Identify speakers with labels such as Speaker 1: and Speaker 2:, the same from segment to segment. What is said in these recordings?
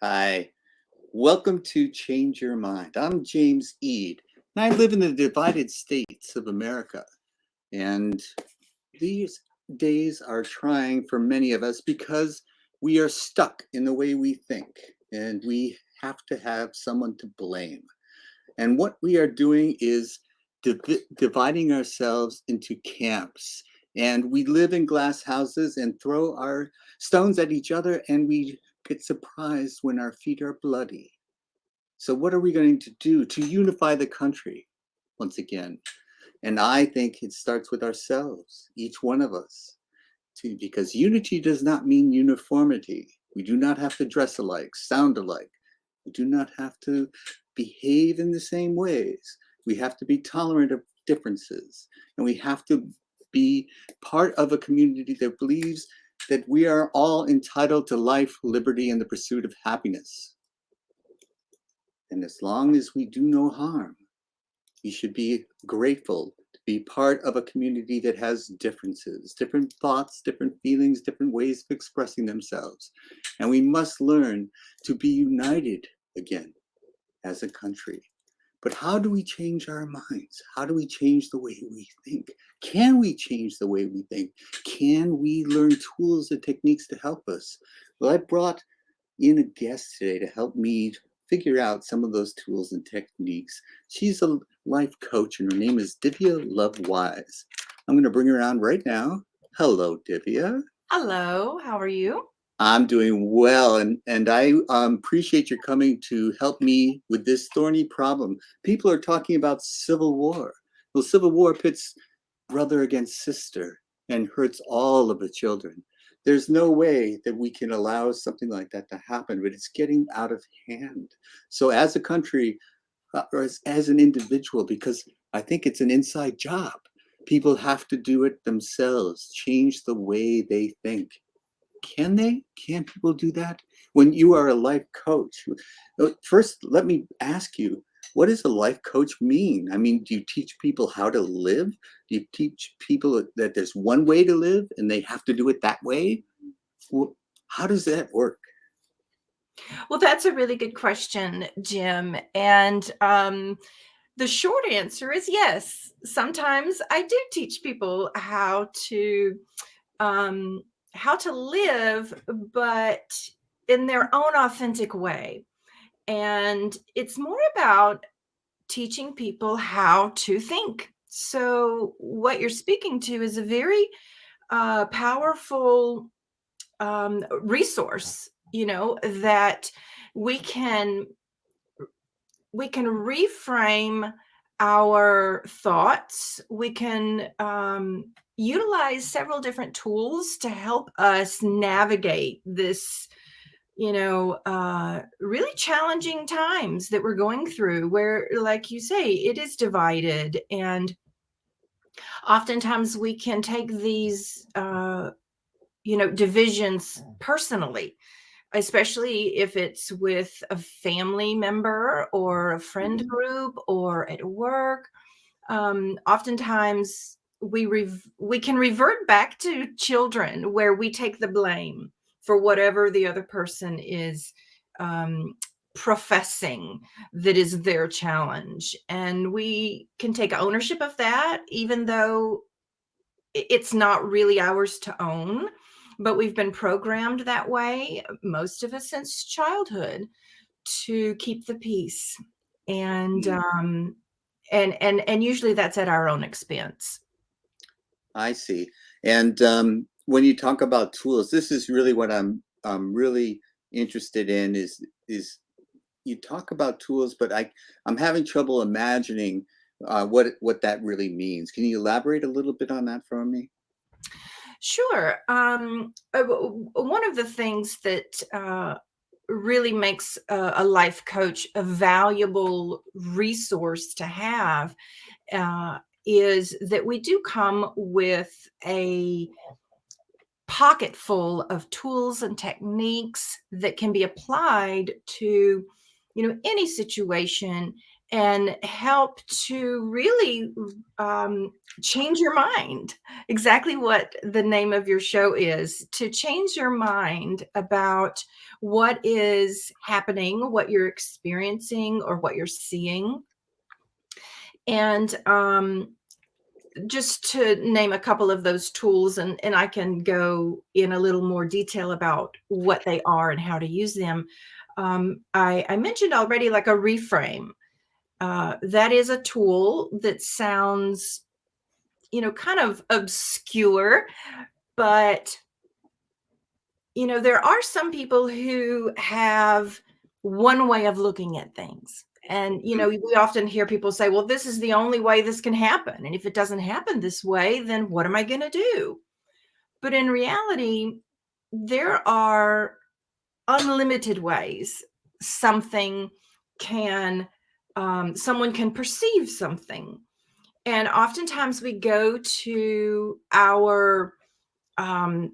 Speaker 1: Hi, welcome to Change Your Mind. I'm James Eade, and I live in the divided states of America. And these days are trying for many of us because we are stuck in the way we think, and we have to have someone to blame. And what we are doing is dividing ourselves into camps. And we live in glass houses and throw our stones at each other, and we get surprised when our feet are bloody. So, what are we going to do to unify the country once again? And I think it starts with ourselves, each one of us, because unity does not mean uniformity. We do not have to dress alike, sound alike. We do not have to behave in the same ways. We have to be tolerant of differences. And we have to be part of a community that believes that we are all entitled to life, liberty, and the pursuit of happiness. And as long as we do no harm, we should be grateful to be part of a community that has differences, different thoughts, different feelings, different ways of expressing themselves. And we must learn to be united again as a country. But how do we change our minds? How do we change the way we think? Can we change the way we think? Can we learn tools and techniques to help us? Well, I brought in a guest today to help me figure out some of those tools and techniques. She's a life coach, and her name is Divya Love Wise. I'm going to bring her on right now. Hello, Divya.
Speaker 2: Hello, how are you?
Speaker 1: I'm doing well, and I appreciate your coming to help me with this thorny problem. People are talking about civil war. Well, civil war pits brother against sister and hurts all of the children. There's no way that we can allow something like that to happen, but it's getting out of hand. So, as a country, or as an individual, because I think it's an inside job, people have to do it themselves, change the way they think. Can they? Can people do that? When you are a life coach, first, let me ask you, what does a life coach mean? I mean, do you teach people how to live? Do you teach people that there's one way to live and they have to do it that way? How does that work?
Speaker 2: Well, that's a really good question, Jim. And the short answer is yes. Sometimes I do teach people um, how to live, but in their own authentic way. And it's more about teaching people how to think. So, what you're speaking to is a very powerful resource, that we can we can reframe our thoughts. We can utilize several different tools to help us navigate this, really challenging times that we're going through, where, like you say, it is divided. And oftentimes we can take these divisions personally, especially if it's with a family member or a friend
Speaker 1: Mhm.
Speaker 2: group or at work. Oftentimes we can revert back to children, where we take the blame for whatever the other person is um, professing that is their challenge, and we can take ownership of that, even though it's not really ours to own, but we've been programmed that way, most of us, since childhood, to keep the peace. And
Speaker 1: Mm,
Speaker 2: and usually that's at our own expense.
Speaker 1: I see. And when you talk about tools, this is really what I'm really interested in is you talk about tools, but I'm having trouble imagining what that really means. Can you elaborate a little bit on that for me?
Speaker 2: Sure. One of the things that really makes a life coach a valuable resource to have uh, is that we do come with a pocket full of tools and techniques that can be applied to any situation and help to really change your mind. Exactly what the name of your show is, to change your mind about what is happening, what you're experiencing, or what you're seeing. And just to name a couple of those tools, and I can go in a little more detail about what they are and how to use them. I mentioned already, like, a reframe. That is a tool that sounds, kind of obscure, but, there are some people who have one way of looking at things. And, we often hear people say, well, this is the only way this can happen. And if it doesn't happen this way, then what am I going to do? But in reality, there are unlimited ways something can, someone can perceive something. And oftentimes we go to our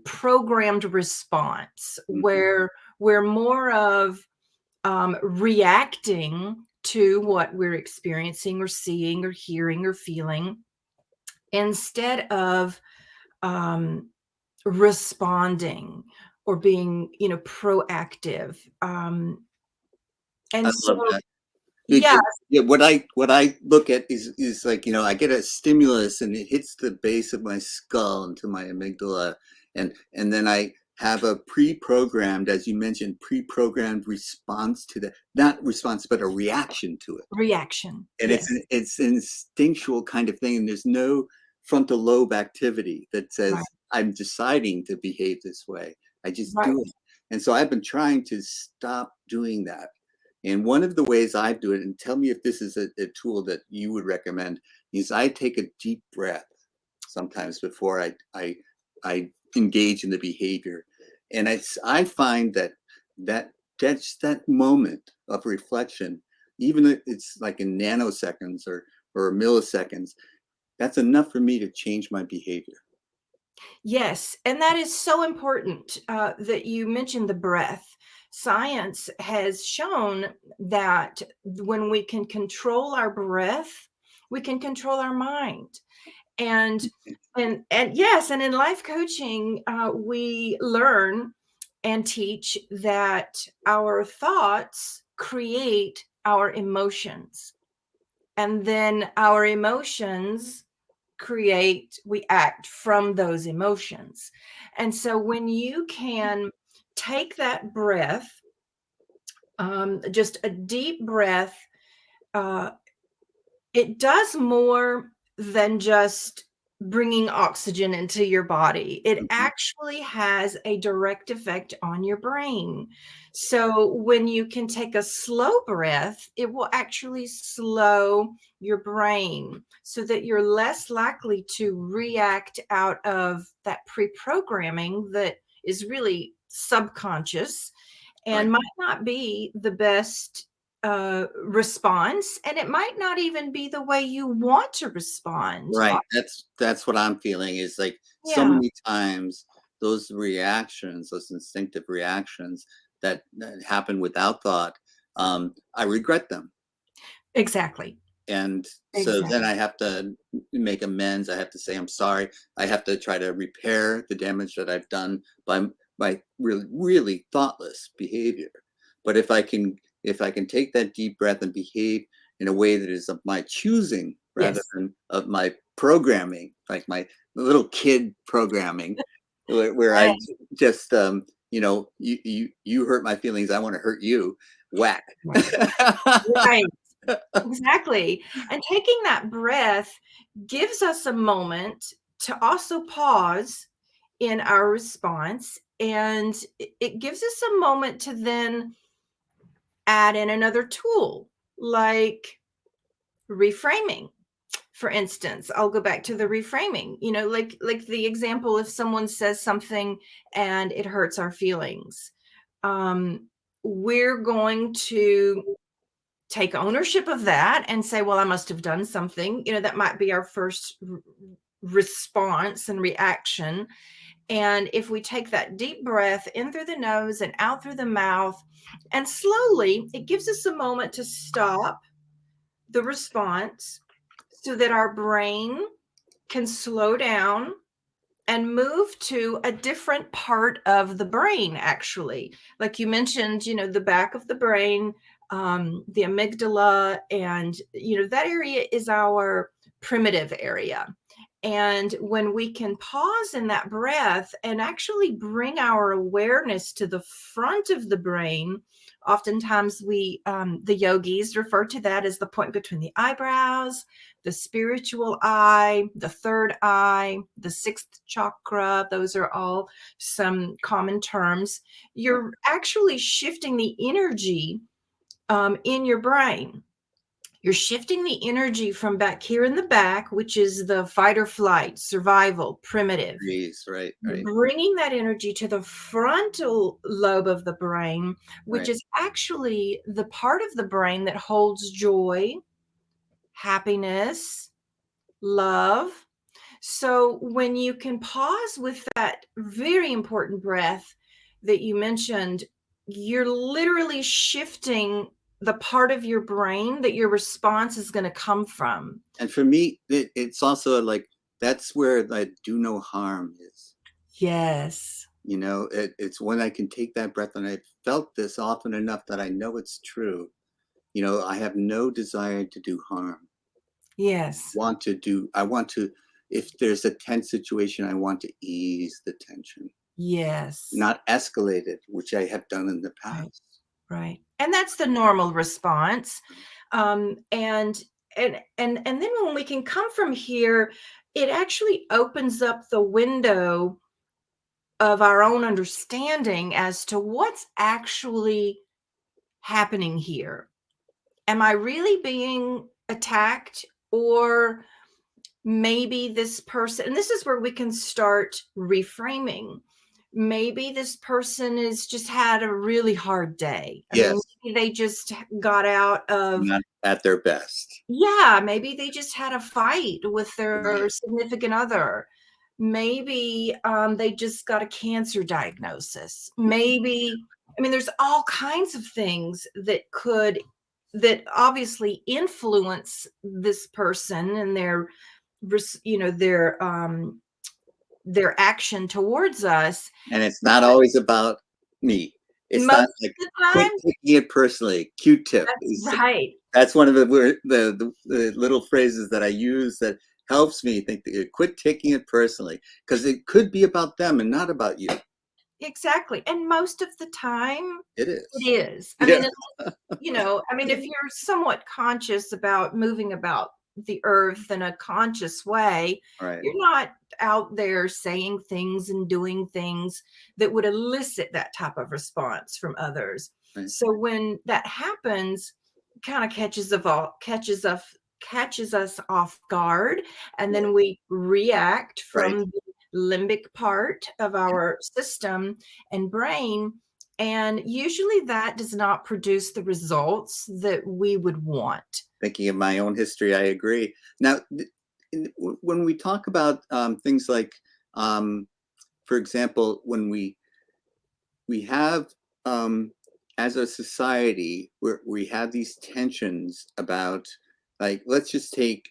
Speaker 2: programmed response, where we're more of reacting to what we're experiencing or seeing or hearing or feeling, instead of responding or being, proactive.
Speaker 1: I
Speaker 2: And so,
Speaker 1: love that.
Speaker 2: yeah,
Speaker 1: Because yeah, what I look at is like, I get a stimulus and it hits the base of my skull into my amygdala, and then I have a pre-programmed, as you mentioned, pre-programmed response to that, not response, but a reaction to it.
Speaker 2: reaction.
Speaker 1: And
Speaker 2: Yes.
Speaker 1: it's an instinctual kind of thing, and there's no frontal lobe activity that
Speaker 2: Right.
Speaker 1: says I'm deciding to behave this way. I just
Speaker 2: Right.
Speaker 1: do it. And so I've been trying to stop doing that. And one of the ways I do it, and tell me if this is a tool that you would recommend, is I take a deep breath sometimes before I engage in the behavior. And I find that moment of reflection, even if it's like in nanoseconds or milliseconds, that's enough for me to change my behavior.
Speaker 2: Yes, and that is so important, that you mentioned the breath. Science has shown that when we can control our breath, we can control our mind. And and yes, and in life coaching, we learn and teach that our thoughts create our emotions, and then our emotions we act from those emotions. And so when you can take that breath, just a deep breath, uh, it does more than just bringing oxygen into your body. It
Speaker 1: Mhm.
Speaker 2: actually has a direct effect on your brain. So when you can take a slow breath, it will actually slow your brain so that you're less likely to react out of that pre-programming that is really subconscious
Speaker 1: Right.
Speaker 2: and might not be the best response, and it might not even be the way you want to respond.
Speaker 1: Right. That's what I'm feeling, is like so
Speaker 2: Yeah,
Speaker 1: many times those reactions, those instinctive reactions that happen without thought, I regret them.
Speaker 2: exactly,
Speaker 1: And so then
Speaker 2: exactly.
Speaker 1: I have to make amends. I have to say I'm sorry. I have to try to repair the damage that I've done by really really thoughtless behavior. But if I can take that deep breath and behave in a way that is of my choosing rather
Speaker 2: Yes.
Speaker 1: than of my programming, like my little kid programming, where I
Speaker 2: Right,
Speaker 1: just you hurt my feelings, I want to hurt you, whack.
Speaker 2: right, right, exactly. And taking that breath gives us a moment to also pause in our response, and it gives us a moment to then add in another tool, like reframing. For instance, I'll go back to the reframing, like the example, if someone says something and it hurts our feelings, um, we're going to take ownership of that and say, well, I must have done something. That might be our first response and reaction. And if we take that deep breath in through the nose and out through the mouth, and slowly, it gives us a moment to stop, the response so that our brain can slow down and move to a different part of the brain, actually. Like you mentioned, the back of the brain, the amygdala, and, that area is our primitive area. And when we can pause in that breath and actually bring our awareness to the front of the brain, oftentimes the yogis refer to that as the point between the eyebrows, the spiritual eye, the third eye, the sixth chakra. Those are all some common terms. You're actually shifting the energy in your brain. You're shifting the energy from back here in the back, which is the fight or flight, survival, primitive.
Speaker 1: Freeze, right,
Speaker 2: You're
Speaker 1: right,
Speaker 2: bringing that energy to the frontal lobe of the brain, which
Speaker 1: right.
Speaker 2: is actually the part of the brain that holds joy, happiness, love. So when you can pause with that very important breath that you mentioned, you're literally shifting the part of your brain that your response is going to come from.
Speaker 1: And for me, it's also like that's where the do no harm is.
Speaker 2: Yes.
Speaker 1: It's when I can take that breath, and I've felt this often enough that I know it's true. I have no desire to do harm.
Speaker 2: Yes.
Speaker 1: I want to, if there's a tense situation, I want to ease the tension,
Speaker 2: Yes.
Speaker 1: not escalate it, which I have done in the
Speaker 2: Right.
Speaker 1: past.
Speaker 2: Right. And that's the normal response. And then when we can come from here, it actually opens up the window of our own understanding as to what's actually happening here. Am I really being attacked? Or maybe this person, and this is where we can start reframing. Maybe this person has just had a really hard day. I mean,
Speaker 1: Yes,
Speaker 2: maybe they just got out of,
Speaker 1: not at their best.
Speaker 2: yeah, maybe they just had a fight with their
Speaker 1: Right.
Speaker 2: significant other. Maybe they just got a cancer diagnosis. Maybe, I mean, there's all kinds of things that obviously influence this person and their action towards us.
Speaker 1: And it's not always about me. It's not
Speaker 2: Most
Speaker 1: like
Speaker 2: of the
Speaker 1: quit
Speaker 2: time,
Speaker 1: taking it personally. Q-tip
Speaker 2: that's right.
Speaker 1: that's one of the little phrases that I use that helps me think that you quit taking it personally, because it could be about them and not about you.
Speaker 2: Exactly. And most of the time,
Speaker 1: It
Speaker 2: it
Speaker 1: is.
Speaker 2: is. I
Speaker 1: Yeah.
Speaker 2: mean, if you're somewhat conscious about moving about the earth in a conscious way,
Speaker 1: Right.
Speaker 2: you're not out there saying things and doing things that would elicit that type of response from others.
Speaker 1: Right.
Speaker 2: So when that happens, kind of catches us off guard, and then we react
Speaker 1: Right.
Speaker 2: from the limbic part of our system and brain, and usually that does not produce the results that we would want.
Speaker 1: Thinking of my own history, I agree. Now, when we talk about things like, um, for example, when we have as a society where we have these tensions about, like, let's just take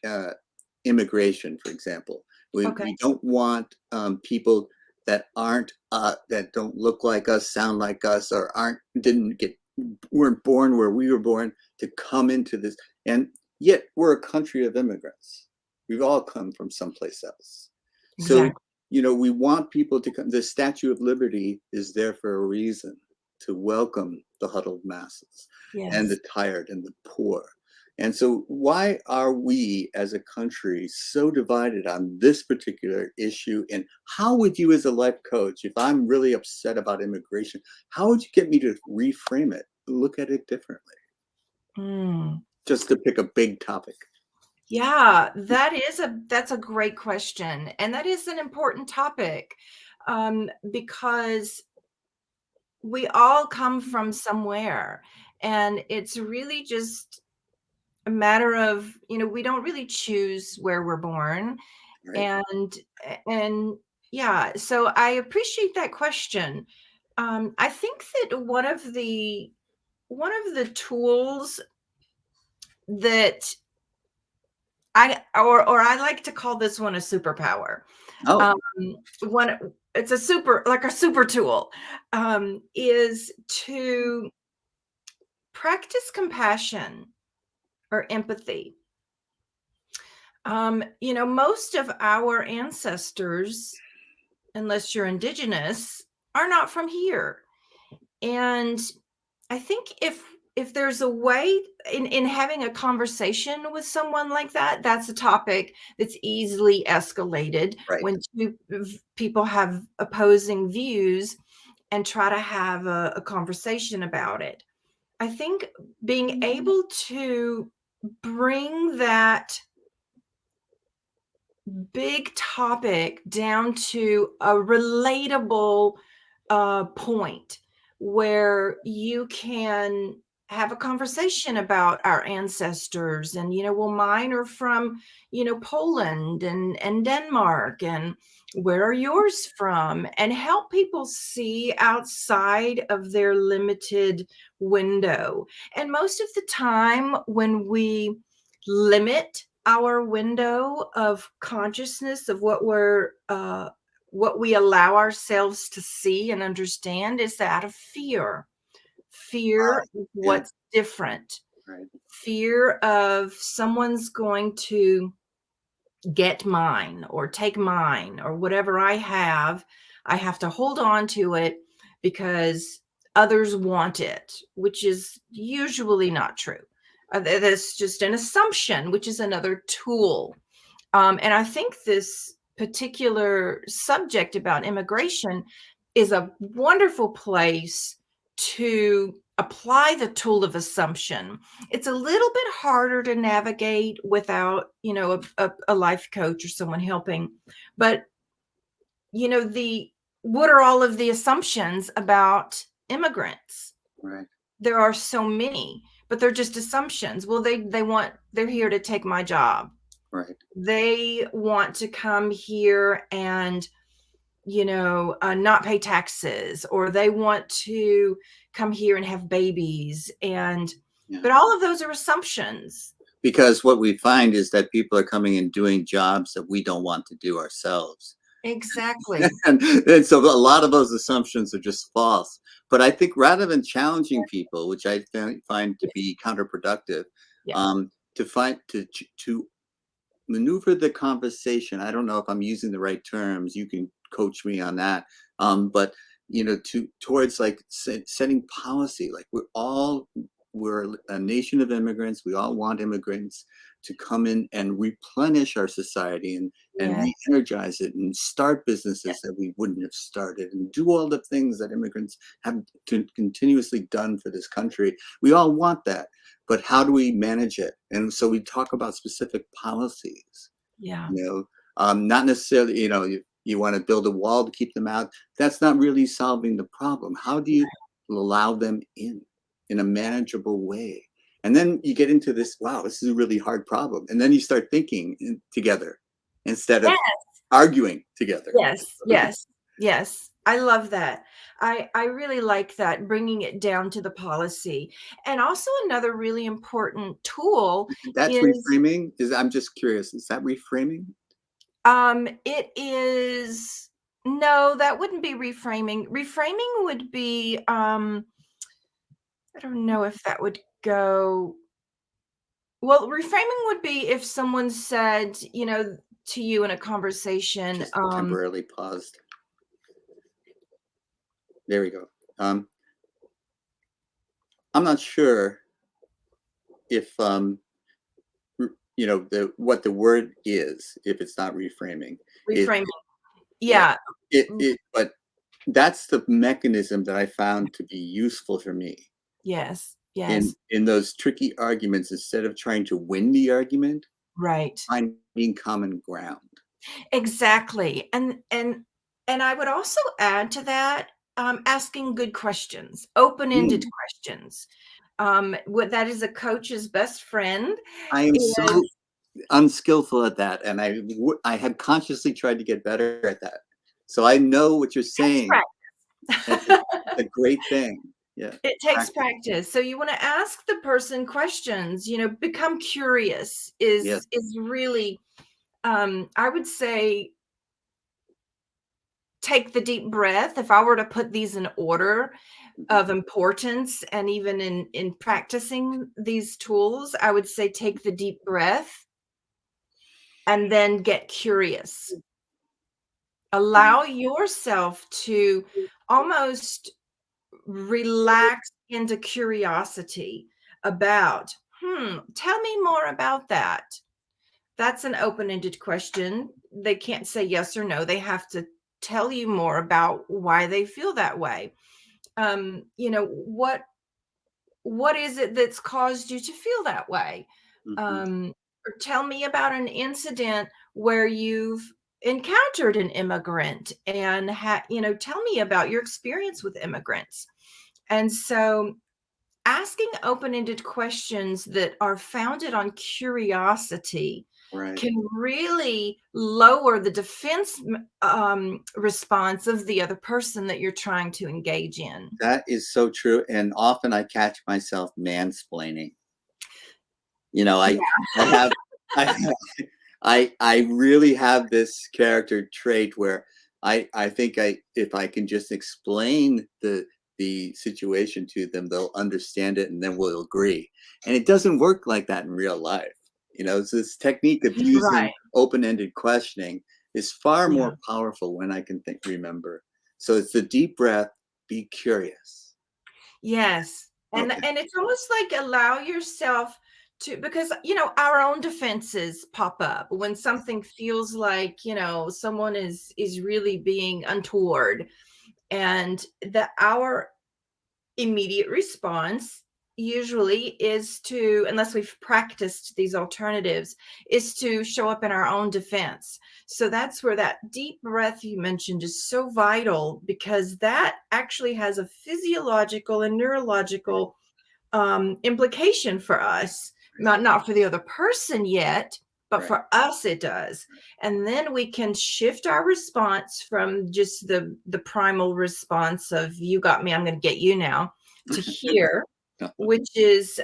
Speaker 1: immigration for example. we,
Speaker 2: Okay.
Speaker 1: we don't want people that aren't that don't look like us, sound like us, or aren't didn't get weren't born where we were born to come into this. And yet we're a country of immigrants. We've all come from someplace else. So
Speaker 2: Exactly.
Speaker 1: we want people to come. The Statue of Liberty is there for a reason, to welcome the huddled masses and the
Speaker 2: Yes.
Speaker 1: tired and the poor. And so, why are we as a country so divided on this particular issue? And how would you, as a life coach, if I'm really upset about immigration, how would you get me to reframe it, look at it differently?
Speaker 2: Mm.
Speaker 1: Just to pick a big topic.
Speaker 2: Yeah, that's a great question, and that is an important topic, because we all come from somewhere, and it's really just a matter of, we don't really choose where we're born.
Speaker 1: Right.
Speaker 2: And yeah, so I appreciate that question. I think that one of the tools that or I like to call this one a superpower.
Speaker 1: Oh,
Speaker 2: Um, one it's a super like a super tool, is to practice compassion or empathy. Most of our ancestors, unless you're indigenous, are not from here. And I think if there's a way in having a conversation with someone like that, that's a topic that's easily escalated
Speaker 1: right.
Speaker 2: when people have opposing views and try to have a conversation about it. I think being able to bring that big topic down to a relatable point where you can have a conversation about our ancestors. And well, mine are from Poland and Denmark, and where are yours from, and help people see outside of their limited window. And most of the time when we limit our window of consciousness of what we allow ourselves to see and understand, is that of fear of
Speaker 1: Yeah,
Speaker 2: what's different,
Speaker 1: right.
Speaker 2: fear of someone's going to get mine or take mine, or whatever I have to hold on to it because others want it, which is usually not true. That's just an assumption, which is another tool. And I think this particular subject about immigration is a wonderful place to apply the tool of assumption. It's a little bit harder to navigate without, a life coach or someone helping. But, the what are all of the assumptions about immigrants?
Speaker 1: Right.
Speaker 2: There are so many, but they're just assumptions. Well, they're here to take my job.
Speaker 1: Right.
Speaker 2: They want to come here and not pay taxes, or they want to come here and have babies. And
Speaker 1: Yeah.
Speaker 2: but all of those are assumptions.
Speaker 1: Because what we find is that people are coming and doing jobs that we don't want to do ourselves.
Speaker 2: Exactly.
Speaker 1: And so a lot of those assumptions are just false. But I think rather than challenging people, which I find to be counterproductive,
Speaker 2: Yeah.
Speaker 1: to maneuver the conversation. I don't know if I'm using the right terms. You can coach me on that. But towards like setting policy. Like we're a nation of immigrants. We all want immigrants to come in and replenish our society and
Speaker 2: Yeah.
Speaker 1: re-energize it and start businesses that we wouldn't have started and do all the things that immigrants have continuously done for this country. We all want that, but how do we manage it? And so we talk about specific policies,
Speaker 2: Yeah.
Speaker 1: not necessarily, you want to build a wall to keep them out. That's not really solving the problem. How do you allow them in a manageable way? And then you get into this, wow, this is a really hard problem. And then you start thinking together instead of arguing together.
Speaker 2: Yes. I love that. I really like that, bringing it down to the policy. And also another really important tool
Speaker 1: That's
Speaker 2: is
Speaker 1: reframing. I'm just curious, is that reframing?
Speaker 2: it is no, that wouldn't be reframing. Reframing would be I don't know if that would go well. Reframing would be if someone said, to you in a conversation,
Speaker 1: Just temporarily paused. There we go. I'm not sure if what the word is if it's not reframing.
Speaker 2: reframing. Yeah.
Speaker 1: But that's the mechanism that I found to be useful for me
Speaker 2: Yes.
Speaker 1: in those tricky arguments. Instead of trying to win the argument,
Speaker 2: Right.
Speaker 1: finding common ground.
Speaker 2: Exactly. And I would also add to that, asking good questions, open-ended questions. What that is a coach's best friend
Speaker 1: I am
Speaker 2: is
Speaker 1: so unskillful at that, and I had consciously tried to get better at that. So I know what you're saying.
Speaker 2: right.
Speaker 1: It's a great thing. Yeah.
Speaker 2: It takes
Speaker 1: Practice.
Speaker 2: practice. So you want to ask the person questions, become curious
Speaker 1: Yes.
Speaker 2: is really I would say take the deep breath. If I were to put these in order
Speaker 1: Mhm.
Speaker 2: of importance and even in practicing these tools, I would say take the deep breath and then get curious.
Speaker 1: Mm.
Speaker 2: Allow yourself to almost relax into curiosity about, tell me more about that. That's an open-ended question. They can't say yes or no. They have to tell you more about why they feel that way. What is it that's caused you to feel that way?
Speaker 1: Mhm.
Speaker 2: Or tell me about an incident where you've encountered an immigrant and tell me about your experience with immigrants. And so asking open-ended questions that are founded on curiosity
Speaker 1: Right.
Speaker 2: can really lower the defense response of the other person that you're trying to engage in.
Speaker 1: That is so true, and often I catch myself mansplaining. You know,
Speaker 2: Yeah.
Speaker 1: I have I I really have this character trait where I think if I can just explain the situation to them, they'll understand it and then we'll agree. And it doesn't work like that in real life. You know, it's this technique of using
Speaker 2: Right.
Speaker 1: open-ended questioning is far
Speaker 2: Yeah.
Speaker 1: more powerful when I can remember. So it's the deep breath, be curious.
Speaker 2: Yes.
Speaker 1: Okay.
Speaker 2: And it's almost like allow yourself to, because our own defenses pop up when something feels like, someone is really being untoward, and that our immediate response usually is to, unless we've practiced these alternatives, is to show up in our own defense. So that's where that deep breath you mentioned is so vital, because that actually has a physiological and neurological implication for us, not for the other person yet, but
Speaker 1: Right.
Speaker 2: for us it does. And then we can shift our response from just the primal response of you got me, I'm going to get you now, to here, which is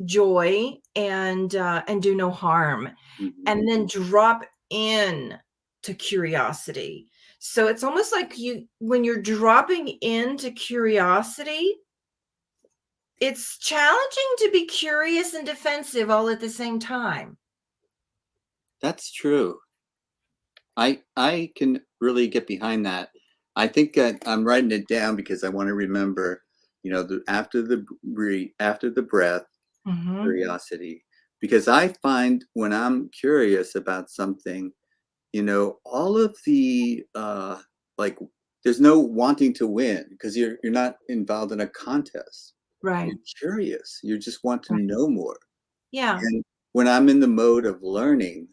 Speaker 2: joy and do no harm,
Speaker 1: Mhm.
Speaker 2: and then drop in to curiosity. So it's almost like when you're dropping into curiosity, it's challenging to be curious and defensive all at the same time.
Speaker 1: That's true. I can really get behind that. I think that I'm writing it down because I want to remember, after the breath,
Speaker 2: Mhm.
Speaker 1: curiosity. Because I find when I'm curious about something, all of like there's no wanting to win because you're not involved in a contest.
Speaker 2: Right.
Speaker 1: You're curious. You just want to
Speaker 2: Right.
Speaker 1: know more.
Speaker 2: Yeah.
Speaker 1: And when I'm in the mode of learning,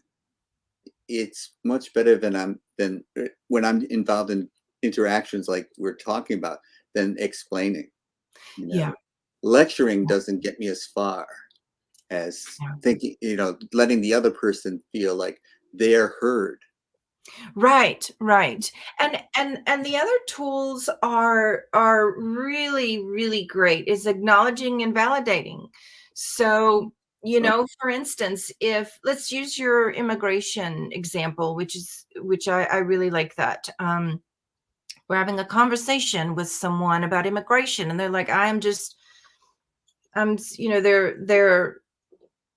Speaker 1: it's much better than when I'm involved in interactions like we're talking about than explaining, you
Speaker 2: Yeah.
Speaker 1: know. Lecturing doesn't get me as far as
Speaker 2: Yeah.
Speaker 1: thinking, letting the other person feel like they're heard.
Speaker 2: Right, right. And the other tools are really, really great is acknowledging and validating. So,
Speaker 1: Oh,
Speaker 2: for instance, if let's use your immigration example, which I really like that. We're having a conversation with someone about immigration, and they're like, they're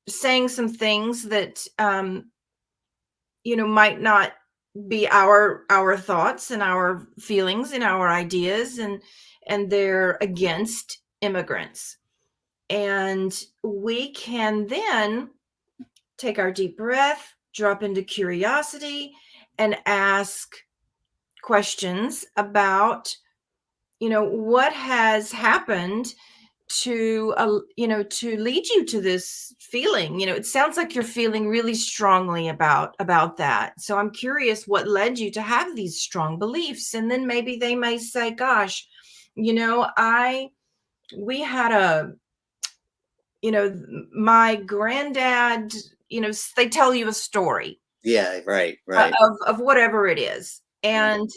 Speaker 2: saying some things that might not be our thoughts and our feelings and our ideas, and they're against immigrants. And we can then take our deep breath, drop into curiosity, and ask questions about what has happened to lead you to this feeling. It sounds like you're feeling really strongly about that. So I'm curious what led you to have these strong beliefs. And then maybe they may say, gosh, I we had my granddad, they tell you a story
Speaker 1: yeah, right, right.
Speaker 2: of whatever it is. And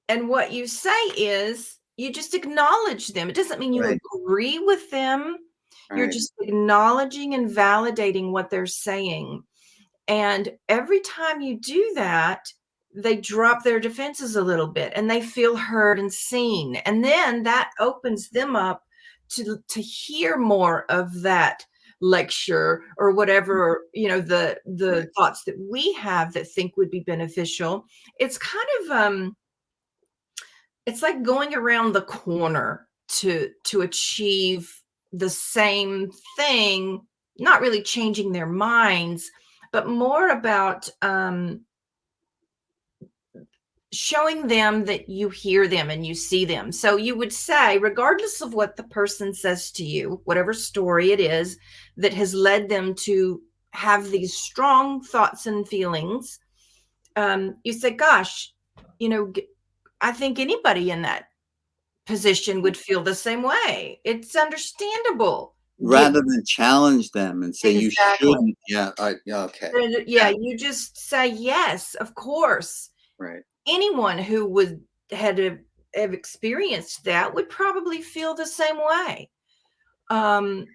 Speaker 2: what you say is, you just acknowledge them. It doesn't mean you
Speaker 1: Right.
Speaker 2: agree with them. You're
Speaker 1: Right.
Speaker 2: just acknowledging and validating what they're saying. And every time you do that, they drop their defenses a little bit and they feel heard and seen. And then that opens them up to hear more of that lecture or whatever, the
Speaker 1: Right.
Speaker 2: thoughts that we have that think would be beneficial. It's kind of it's like going around the corner to achieve the same thing, not really changing their minds, but more about showing them that you hear them and you see them. So you would say, regardless of what the person says to you, whatever story it is that has led them to have these strong thoughts and feelings, you say, gosh, I think anybody in that position would feel the same way. It's understandable. Give
Speaker 1: Rather than challenge them and say you
Speaker 2: exactly.
Speaker 1: shouldn't. Yeah. Yeah. Okay.
Speaker 2: Yeah,
Speaker 1: Yeah.
Speaker 2: you just say yes, of course.
Speaker 1: Right.
Speaker 2: Anyone who would had to have experienced that would probably feel the same way. Um,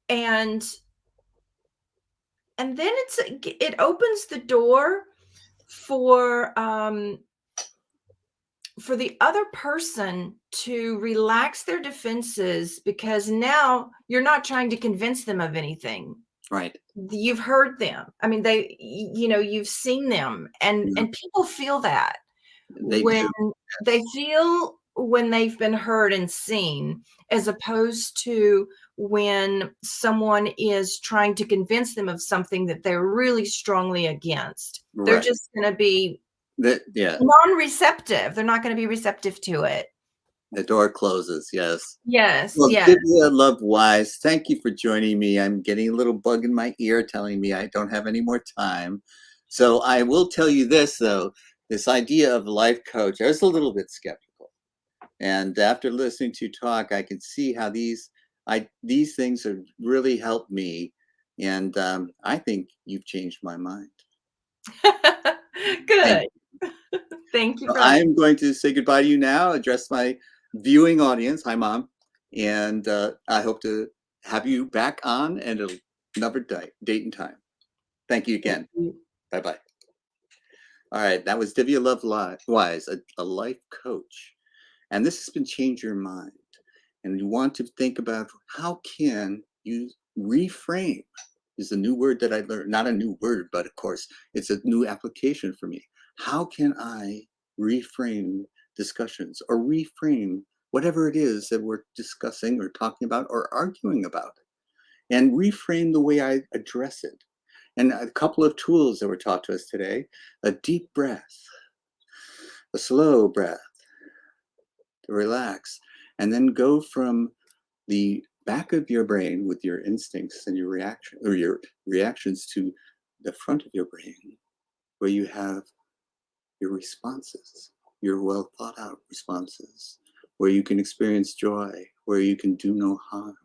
Speaker 2: and then it opens the door for the other person to relax their defenses, because now you're not trying to convince them of anything.
Speaker 1: Right.
Speaker 2: You've heard them. I mean, you've seen them, and
Speaker 1: Yeah.
Speaker 2: people feel that
Speaker 1: They
Speaker 2: when
Speaker 1: do.
Speaker 2: they
Speaker 1: Yes.
Speaker 2: feel when they've been heard and seen, as opposed to when someone is trying to convince them of something that they're really strongly against. They're
Speaker 1: Right.
Speaker 2: just going to be
Speaker 1: That. Yeah.
Speaker 2: non-receptive. They're not going to be receptive to it.
Speaker 1: The door closes. Yes.
Speaker 2: Yes,
Speaker 1: Well,
Speaker 2: yes.
Speaker 1: Divya Love Wise, thank you for joining me. I'm getting a little bug in my ear telling me I don't have any more time. So I will tell you this, though. This idea of life coach, I was a little bit skeptical. And after listening to you talk, I can see how these things have really helped me. And I think you've changed my mind. Thank
Speaker 2: Good.
Speaker 1: you.
Speaker 2: Thank you
Speaker 1: So
Speaker 2: for that.
Speaker 1: I'm going to say goodbye to you now, address my viewing audience. Hi, Mom. And I hope to have you back on at another date and time. Thank you
Speaker 2: Thank
Speaker 1: again.
Speaker 2: you.
Speaker 1: Bye-bye. All right, that was Divya Love Wise, a life coach. And this has been Change Your Mind. And you want to think about how can you reframe is a new word that I learned, not a new word, but of course, it's a new application for me. How can I reframe discussions or reframe whatever it is that we're discussing or talking about or arguing about, and reframe the way I address it? And a couple of tools that were taught to us today: a deep breath, a slow breath to relax, and then go from the back of your brain with your instincts and your reaction or your reactions to the front of your brain, where you have your responses, your well thought out responses, where you can experience joy, where you can do no harm,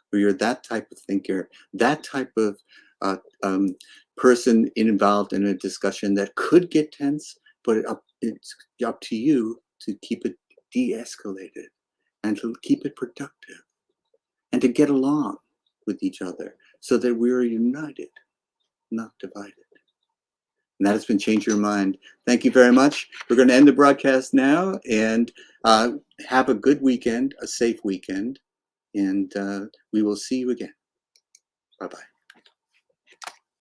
Speaker 1: where you're that type of thinker, that type of uh, um, person involved in a discussion that could get tense, but it's up to you to keep it de-escalated and to keep it productive and to get along with each other so that we are united, not divided. And that has been Change Your Mind. Thank you very much. We're going to end the broadcast now, and have a good weekend, a safe weekend, and we will see you again. Bye-bye.